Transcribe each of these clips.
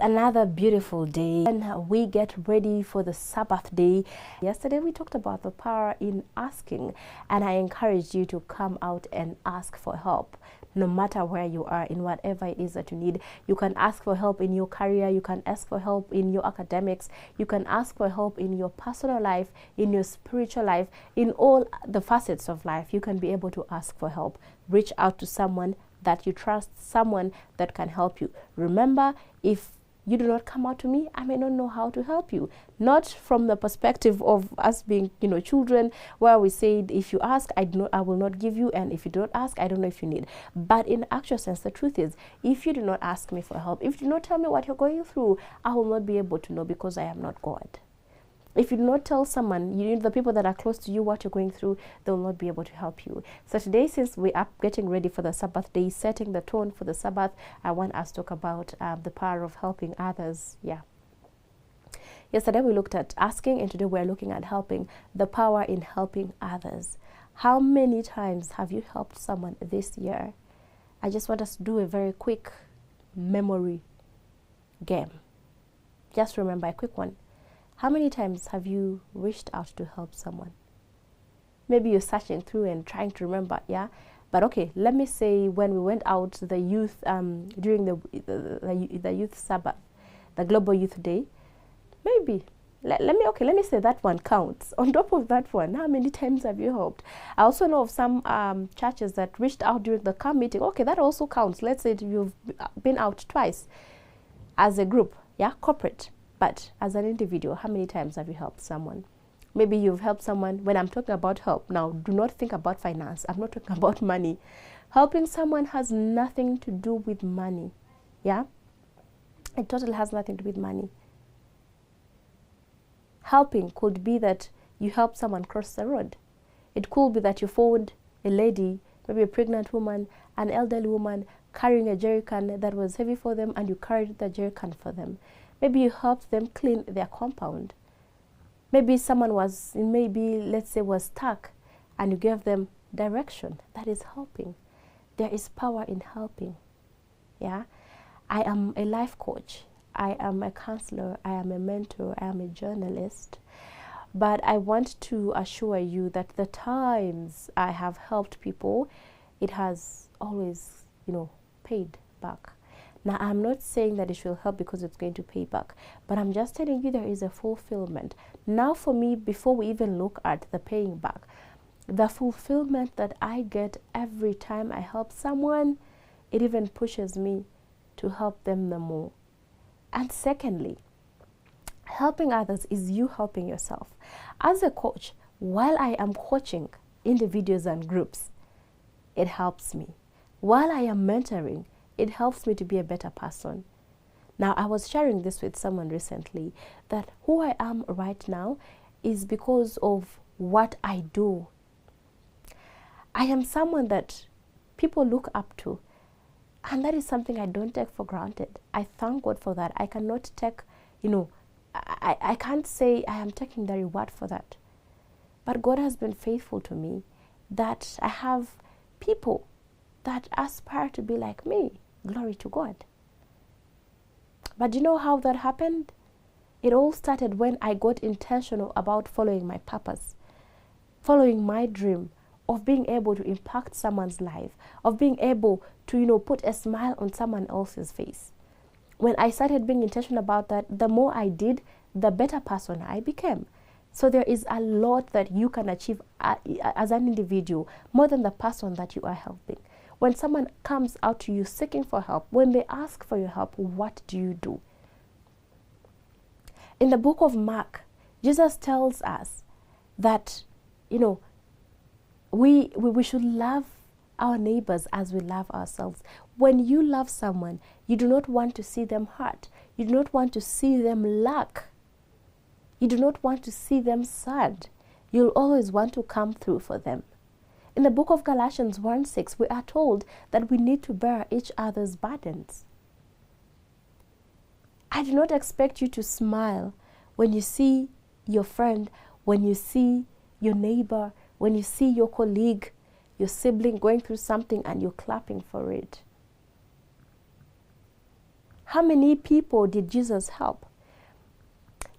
another beautiful day and we get ready for the Sabbath day. Yesterday we talked about the power in asking, and I encouraged you to come out and ask for help. No matter where you are, in whatever it is that you need, you can ask for help in your career, you can ask for help in your academics, you can ask for help in your personal life, in your spiritual life, in all the facets of life. You can be able to ask for help. Reach out to someone that you trust, someone that can help you. Remember, if you do not come out to me, I may not know how to help you. Not from the perspective of us being, children, where we say, if you ask, I will not give you, and if you don't ask, I don't know if you need. But in actual sense, the truth is, if you do not ask me for help, if you do not tell me what you're going through, I will not be able to know, because I am not God. If you do not tell someone, the people that are close to you, what you're going through, they will not be able to help you. So today, since we are getting ready for the Sabbath day, setting the tone for the Sabbath, I want us to talk about the power of helping others. Yesterday we looked at asking, and today we're looking at helping, the power in helping others. How many times have you helped someone this year? I just want us to do a very quick memory game. Just remember a quick one. How many times have you reached out to help someone? Maybe you're searching through and trying to remember, But okay, let me say when we went out to the youth during the youth Sabbath, the Global Youth Day, maybe let me say that one counts. On top of that one, how many times have you helped? I also know of some churches that reached out during the camp meeting. Okay, that also counts. Let's say you've been out twice as a group, corporate. But as an individual, how many times have you helped someone? Maybe you've helped someone. When I'm talking about help, now do not think about finance. I'm not talking about money. Helping someone has nothing to do with money. It totally has nothing to do with money. Helping could be that you help someone cross the road. It could be that you found a lady, maybe a pregnant woman, an elderly woman, carrying a jerrycan that was heavy for them, and you carried the jerrycan for them. Maybe you helped them clean their compound. Maybe someone was stuck and you gave them direction. That is helping. There is power in helping. I am a life coach. I am a counselor. I am a mentor. I am a journalist. But I want to assure you that the times I have helped people, it has always, paid back. Now, I'm not saying that it will help because it's going to pay back, but I'm just telling you there is a fulfillment. Now, for me, before we even look at the paying back, the fulfillment that I get every time I help someone, it even pushes me to help them the more. And secondly, helping others is you helping yourself. As a coach, while I am coaching individuals and groups, it helps me. While I am mentoring, it helps me to be a better person. Now, I was sharing this with someone recently, that who I am right now is because of what I do. I am someone that people look up to, and that is something I don't take for granted. I thank God for that. I cannot take, I can't say I am taking the reward for that. But God has been faithful to me, that I have people that aspire to be like me. Glory to God. But you know how that happened? It all started when I got intentional about following my purpose, following my dream of being able to impact someone's life, of being able to, put a smile on someone else's face. When I started being intentional about that, the more I did, the better person I became. So there is a lot that you can achieve as an individual, more than the person that you are helping. When someone comes out to you seeking for help, when they ask for your help, what do you do? In the book of Mark, Jesus tells us that, we should love our neighbors as we love ourselves. When you love someone, you do not want to see them hurt. You do not want to see them lack. You do not want to see them sad. You'll always want to come through for them. In the book of Galatians 1:6, we are told that we need to bear each other's burdens. I do not expect you to smile when you see your friend, when you see your neighbor, when you see your colleague, your sibling going through something and you're clapping for it. How many people did Jesus help?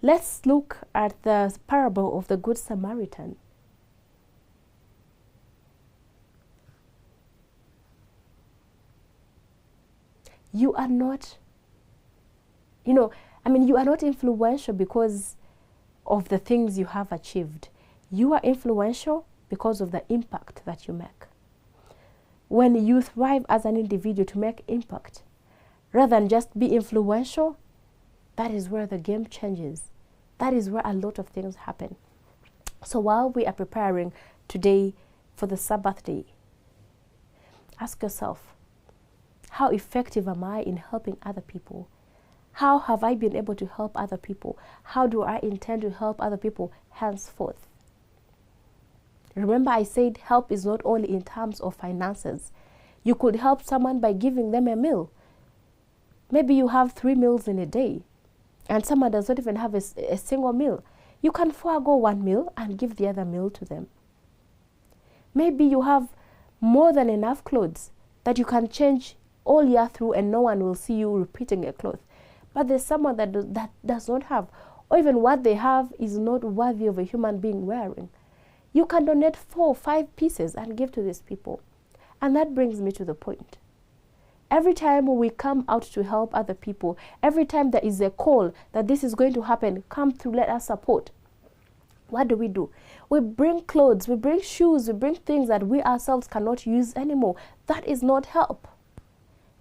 Let's look at the parable of the Good Samaritan. You are not, you are not influential because of the things you have achieved. You are influential because of the impact that you make. When you thrive as an individual to make impact, rather than just be influential, that is where the game changes. That is where a lot of things happen. So while we are preparing today for the Sabbath day, ask yourself, how effective am I in helping other people? How have I been able to help other people? How do I intend to help other people henceforth? Remember, I said help is not only in terms of finances. You could help someone by giving them a meal. Maybe you have 3 meals in a day, and someone does not even have a single meal. You can forego 1 meal and give the other meal to them. Maybe you have more than enough clothes that you can change all year through and no one will see you repeating a cloth. But there's someone that does not have, or even what they have is not worthy of a human being wearing. You can donate 4 or 5 pieces and give to these people. And that brings me to the point. Every time we come out to help other people, every time there is a call that this is going to happen, come through, let us support. What do? We bring clothes, we bring shoes, we bring things that we ourselves cannot use anymore. That is not help.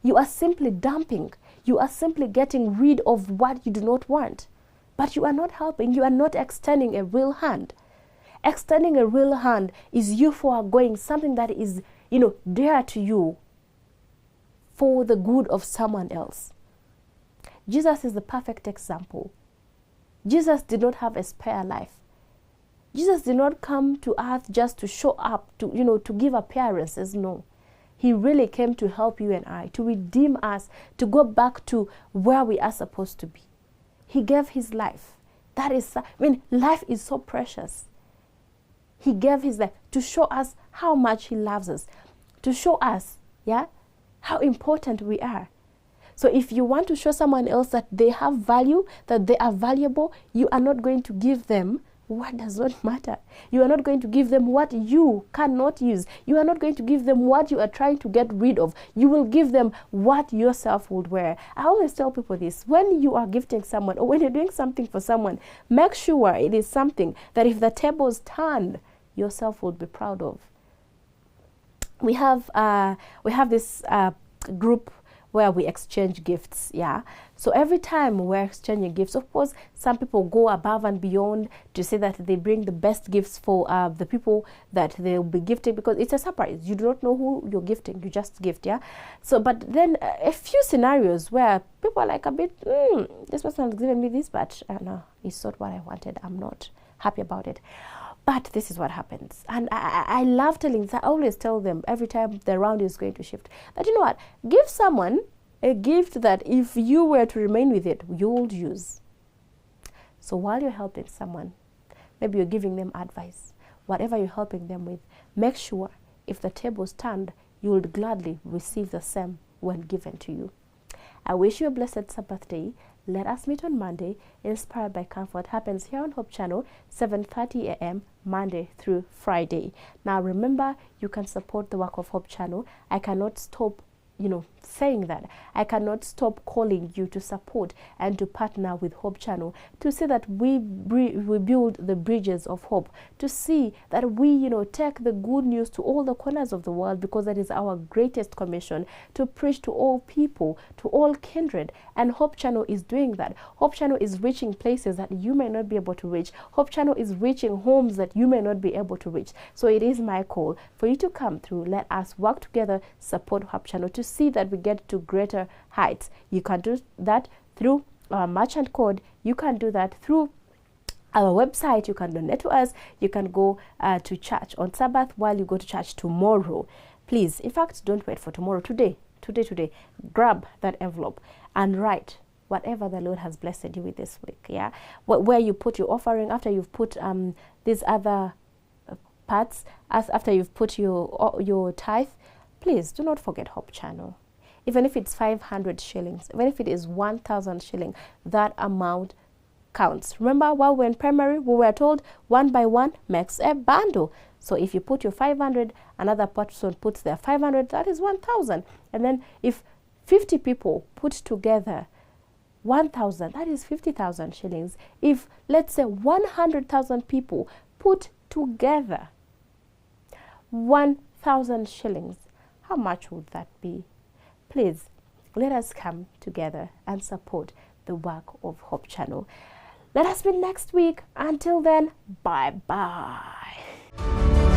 You are simply dumping. You are simply getting rid of what you do not want. But you are not helping. You are not extending a real hand. Extending a real hand is you foregoing something that is, dear to you for the good of someone else. Jesus is the perfect example. Jesus did not have a spare life. Jesus did not come to earth just to show up, to give appearances. No. He really came to help you and I, to redeem us, to go back to where we are supposed to be. He gave his life. Life is so precious. He gave his life to show us how much he loves us, to show us, how important we are. So if you want to show someone else that they have value, that they are valuable, you are not going to give them what does not matter. You are not going to give them what you cannot use. You are not going to give them what you are trying to get rid of. You will give them what yourself would wear. I always tell people this. When you are gifting someone or when you're doing something for someone, make sure it is something that if the tables turned, yourself would be proud of. We have this group where we exchange gifts, So every time we're exchanging gifts, of course, some people go above and beyond to say that they bring the best gifts for the people that they'll be gifting, because it's a surprise. You do not know who you're gifting. You just gift, So, but then a few scenarios where people are like a bit, this person has given me this, but no, it's not what I wanted. I'm not happy about it. But this is what happens. And I love telling this. I always tell them every time the round is going to shift that, you know what, give someone a gift that if you were to remain with it, you would use. So while you're helping someone, maybe you're giving them advice, whatever you're helping them with, make sure if the table's turned, you will gladly receive the same when given to you. I wish you a blessed Sabbath day. Let us meet on Monday. Inspired by Comfort happens here on Hope Channel, 7:30 a.m. Monday through Friday. Now remember, you can support the work of Hope Channel. I cannot stop saying that. I cannot stop calling you to support and to partner with Hope Channel to see that we build the bridges of hope, to see that we take the good news to all the corners of the world, because that is our greatest commission, to preach to all people, to all kindred. And Hope Channel is doing that. Hope Channel is reaching places that you may not be able to reach. Hope Channel is reaching homes that you may not be able to reach. So it is my call for you to come through. Let us work together, support Hope Channel to see that we get to greater heights. You can do that through our merchant code. You can do that through our website. You can donate to us. You can go to church on Sabbath while you go to church tomorrow. Please, in fact, don't wait for tomorrow. Today, grab that envelope and write whatever the Lord has blessed you with this week. Where you put your offering after you've put these other parts, after you've put your tithe. Please do not forget Hope Channel. even if it's 500 shillings, even if it is 1,000 shilling, that amount counts. Remember, while we're in primary, we were told 1 by 1 makes a bundle. So if you put your 500, another person puts their 500, that is 1,000. And then if 50 people put together 1,000, that is 50,000 shillings. If, let's say, 100,000 people put together 1,000 shillings, how much would that be? Please, let us come together and support the work of Hope Channel. Let us meet next week. Until then, bye-bye.